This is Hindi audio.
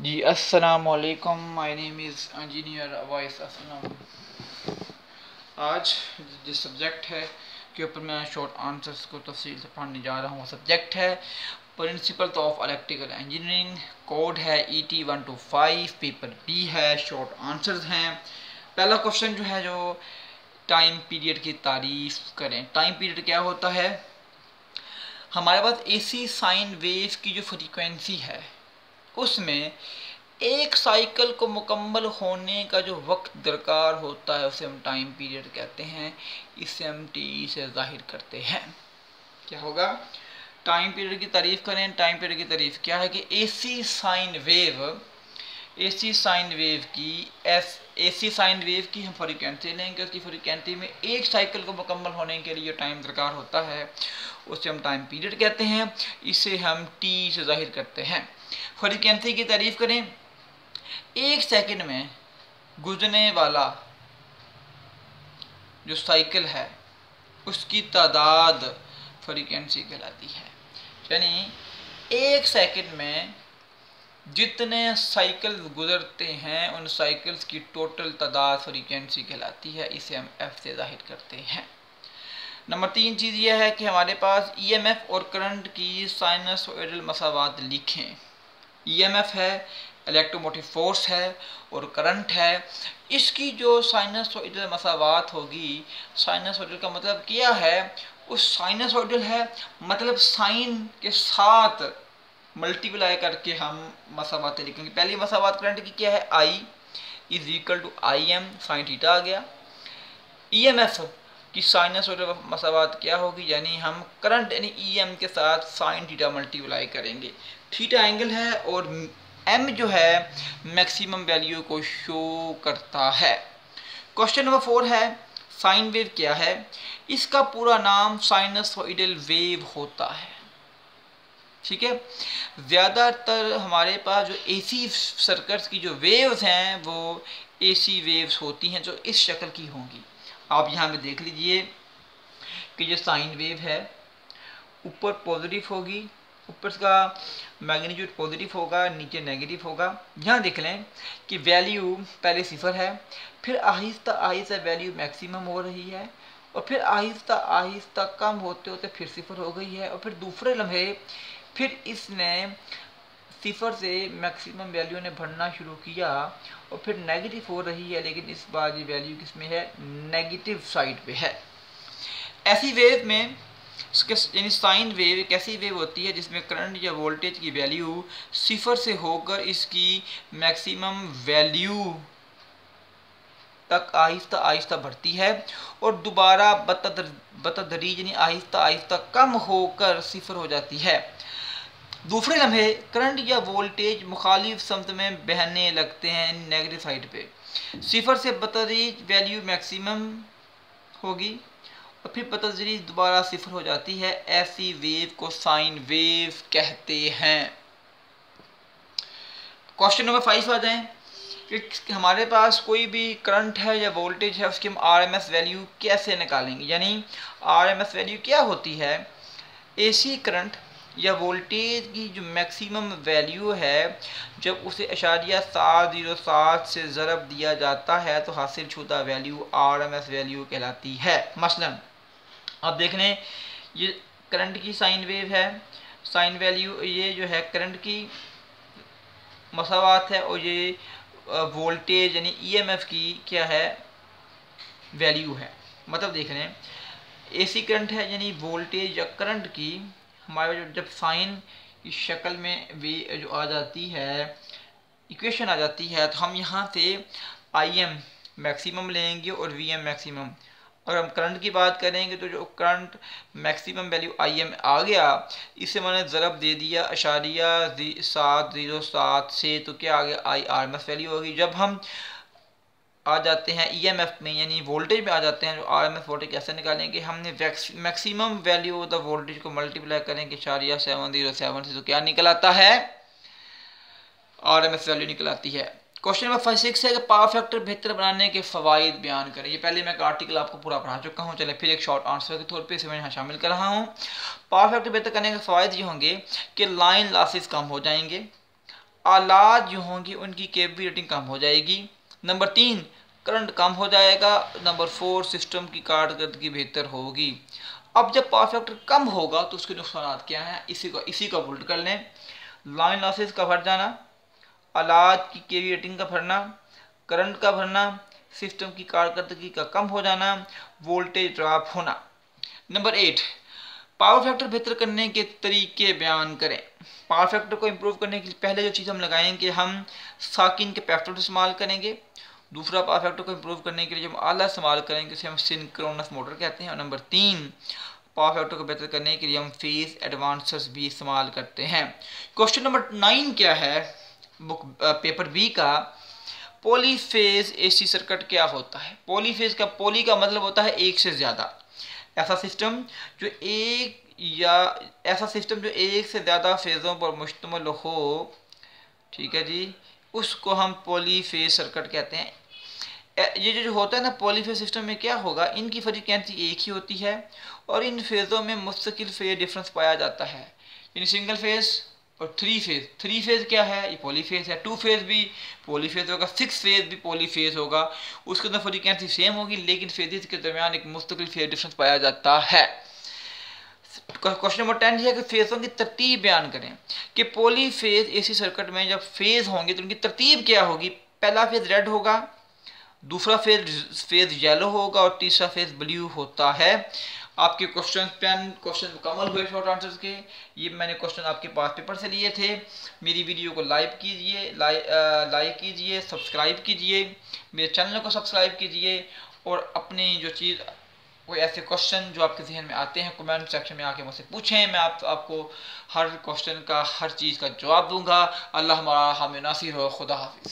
जी अस्सलाम वालेकुम, my name is engineer Awais Aslam. आज जिस सब्जेक्ट है के ऊपर मैं शॉर्ट आंसर्स को तफसील से पढ़ने जा रहा हूँ, सब्जेक्ट है principles of electrical engineering. Code है ET125, पेपर बी है, शॉर्ट आंसर्स हैं। पहला क्वेश्चन जो है, जो टाइम पीरियड की तारीफ करें। टाइम पीरियड क्या होता है? हमारे पास AC साइन वेव की जो फ्रीक्वेंसी है उसमें एक साइकिल को मुकम्मल होने का जो वक्त दरकार होता है उसे हम टाइम पीरियड कहते हैं। इसे हम T से जाहिर करते हैं। क्या होगा? टाइम पीरियड की तारीफ करें। टाइम पीरियड की तारीफ क्या है कि AC साइन वेव की हम फ्रीक्वेंसी लेंगे। उसकी फ्रीक्वेंसी में एक साइकिल को मुकम्मल होने के लिए टाइम दरकार होता है उसे हम टाइम पीरियड कहते हैं। इसे हम T से जाहिर करते हैं। फ्रीक्वेंसी की तारीफ करें। एक सेकंड में गुजरने वाला जो साइकिल है उसकी तादाद फ्रीक्वेंसी कहलाती है। यानी एक सेकंड में जितने साइकिल गुजरते हैं उन साइकिल्स की टोटल तादाद फ्रीक्वेंसी कहलाती है। इसे हम F से जाहिर करते हैं। नंबर 3 चीज़ यह है कि हमारे पास EMF और करंट की साइनसोइडल मसावात लिखें। EMF है, इलेक्ट्रोमोटिव फोर्स है, और करंट है। इसकी जो साइनसोइडल मसावात होगी, साइनसोइडल का मतलब क्या है? उस साइनसोइडल है मतलब साइन के साथ मल्टीप्लाई करके हम मसावातें लिखेंगे। पहली मसावात करंट की क्या है? I is equal to IM sine theta आ गया। EMF की साइनसोइडल मसावात क्या होगी? यानी हम करंट यानी EM के साथ साइन थीटा मल्टीप्लाई करेंगे। थीटा एंगल है और M जो है मैक्सिमम वैल्यू को शो करता है। क्वेश्चन नंबर 4 है, साइन वेव क्या है? इसका पूरा नाम साइनसोइडल वेव होता है। ठीक है। ज़्यादातर हमारे पास जो AC सर्किट्स की जो वेव्स हैं वो AC वेव्स होती हैं जो इस शक्ल की होंगी। आप यहाँ पे देख लीजिए कि जो साइन वेव है ऊपर पॉजिटिव होगी, ऊपर का मैग्नीट्यूड पॉजिटिव होगा, नीचे नेगेटिव होगा। यहाँ देख लें कि वैल्यू पहले सिफर है, फिर आहिस्ता आहिस्ता वैल्यू मैक्सिमम हो रही है, और फिर आहिस्ता आहिस्ता कम होते होते फिर सिफर हो गई है, और फिर दूसरे लम्हे फिर इसने सिफर से मैक्सिमम वैल्यू ने बढ़ना शुरू किया और फिर नेगेटिव हो रही है, लेकिन इस बार ये वैल्यू किस में है? नेगेटिव साइड पे है। ऐसी वेव में यानी साइन वेव एक ऐसी वेव होती है जिसमें करंट या वोल्टेज की वैल्यू सिफर से होकर इसकी मैक्सिमम वैल्यू तक आहिस्ता आहिस्ता बढ़ती है और दोबारा बतदरीज यानी आहिस्ता आहिस्ता कम होकर सिफर हो जाती है। दूसरे लम्हे करंट या वोल्टेज मुखालिफ समत में बहने लगते हैं नेगेटिव साइड पे। सिफर से बतदरीज वैल्यू मैक्सिमम होगी और फिर बतदरीज दोबारा सिफर हो जाती है। ऐसी वेव को साइन वेव कहते हैं। क्वेश्चन नंबर 5 आ जाएं कि हमारे पास कोई भी करंट है या वोल्टेज है उसकी हम RMS वैल्यू कैसे निकालेंगे। यानी RMS वैल्यू क्या होती है? AC करंट या वोल्टेज की जो मैक्सिमम वैल्यू है जब उसे *707 से ज़रब दिया जाता है तो हासिल शुदा वैल्यू RMS वैल्यू कहलाती है। मसलन अब देख लें, ये करंट की साइन वेव है, साइन वैल्यू ये जो है करंट की मसावात है, और ये वोल्टेज यानी EMF की क्या है? वैल्यू है। मतलब देख लें AC करंट है यानी वोल्टेज या करंट की हमारे जब साइन इस शक्ल में वे जो आ जाती है, इक्वेशन आ जाती है, तो हम यहाँ से IM मैक्सिमम लेंगे और VM मैक्सिमम। अगर हम करंट की बात करेंगे तो जो करंट मैक्सिमम वैल्यू IM आ गया, इसे मैंने ज़रब दे दिया *707 से, तो क्या आ गया? RMS वैल्यू होगी। जब हम आ जाते हैं EMF में यानी वोल्टेज में आ जाते हैं, जो RMS वोल्टेज कैसे निकालेंगे? हमने maximum value of the voltage को मल्टीप्लाई करेंगे *707 से, तो क्या निकल आता है? RMS वैल्यू निकल आती है। क्वेश्चन नंबर 6 है कि पावर फैक्टर बेहतर बनाने के फ़वाइद बयान करें। ये पहले मैं एक आर्टिकल आपको पूरा पढ़ा चुका हूँ, चले फिर एक शॉर्ट आंसर के तौर पे इसे मैं यहाँ शामिल कर रहा हूँ। पावर फैक्टर बेहतर करने के फ़वाइद ये होंगे कि लाइन लॉसेस कम हो जाएंगे, आलात जो होंगी उनकी केवी रेटिंग कम हो जाएगी। नंबर 3, करंट कम हो जाएगा। नंबर 4, सिस्टम की कारकर्दगी बेहतर होगी। अब जब पावर फैक्टर कम होगा तो उसके नुकसान क्या हैं, इसी को उल्ट कर लें। लाइन लॉसेस का बढ़ जाना, आलात की केवी रेटिंग का बढ़ना, करंट का बढ़ना, सिस्टम की कारकर्दगी का कम हो जाना, वोल्टेज ड्रॉप होना। नंबर 8, पावर फैक्टर बेहतर करने के तरीके बयान करें। पावर फैक्टर को इम्प्रूव करने के लिए पहले जो चीज़ हम लगाएंगे, हम साकिन के कैपेसिटर इस्तेमाल करेंगे। दूसरा, पावर फैक्टर को इम्प्रूव करने के लिए जो हम आला इस्तेमाल करेंगे उसे हम सिंक्रोनस मोटर कहते हैं। और नंबर 3, पावर फैक्टर को बेहतर करने के लिए हम फेज एडवांसर्स भी इस्तेमाल करते हैं। क्वेश्चन नंबर 9 क्या है बुक पेपर बी का, पॉलीफेज एसी सर्किट क्या होता है। पॉलीफेज का, पॉली का मतलब होता है एक से ज़्यादा। ऐसा सिस्टम जो एक से ज़्यादा फेज़ों पर मुश्तमिल हो, ठीक है जी, उसको हम पॉलीफेज सर्किट कहते हैं। ये जो होता है ना पॉलीफेज सिस्टम में क्या होगा, इनकी फ्रीक्वेंसी एक ही होती है और इन फेज़ों में मुस्तकिल फेज डिफरेंस पाया जाता है। यानी सिंगल फेज और थ्री फेज क्या है, ये पॉलीफेज है। 2 फेज भी पॉलीफेज होगा, 6 फेज भी पॉलीफेज होगा। उसके अंदर फ्रीक्वेंसी सेम होगी लेकिन फेजेस के दरमियान एक मुस्तकिल फेज डिफरेंस पाया जाता है। क्वेश्चन नंबर 10 है कि फेजों की तरतीब बयान करें कि पॉलीफेज एसी सर्किट में जब फेज होंगे तो उनकी तरतीब क्या होगी। पहला फेज रेड होगा, दूसरा फेज येलो होगा और तीसरा फेज ब्लू होता है। आपके क्वेश्चन 10 क्वेश्चन मुकम्मल हुए शॉर्ट आंसर्स के। ये मैंने क्वेश्चन आपके पास पेपर से लिए थे। मेरी वीडियो को लाइक कीजिए, सब्सक्राइब कीजिए, मेरे चैनल को सब्सक्राइब कीजिए और अपनी जो चीज़ कोई ऐसे क्वेश्चन जो आपके जहन में आते हैं कमेंट सेक्शन में आके मुझसे पूछें। मैं आपको हर क्वेश्चन का, हर चीज़ का जवाब दूंगा। अल्लाह हमारा हामी नासिर हो। खुदा हाफिज़।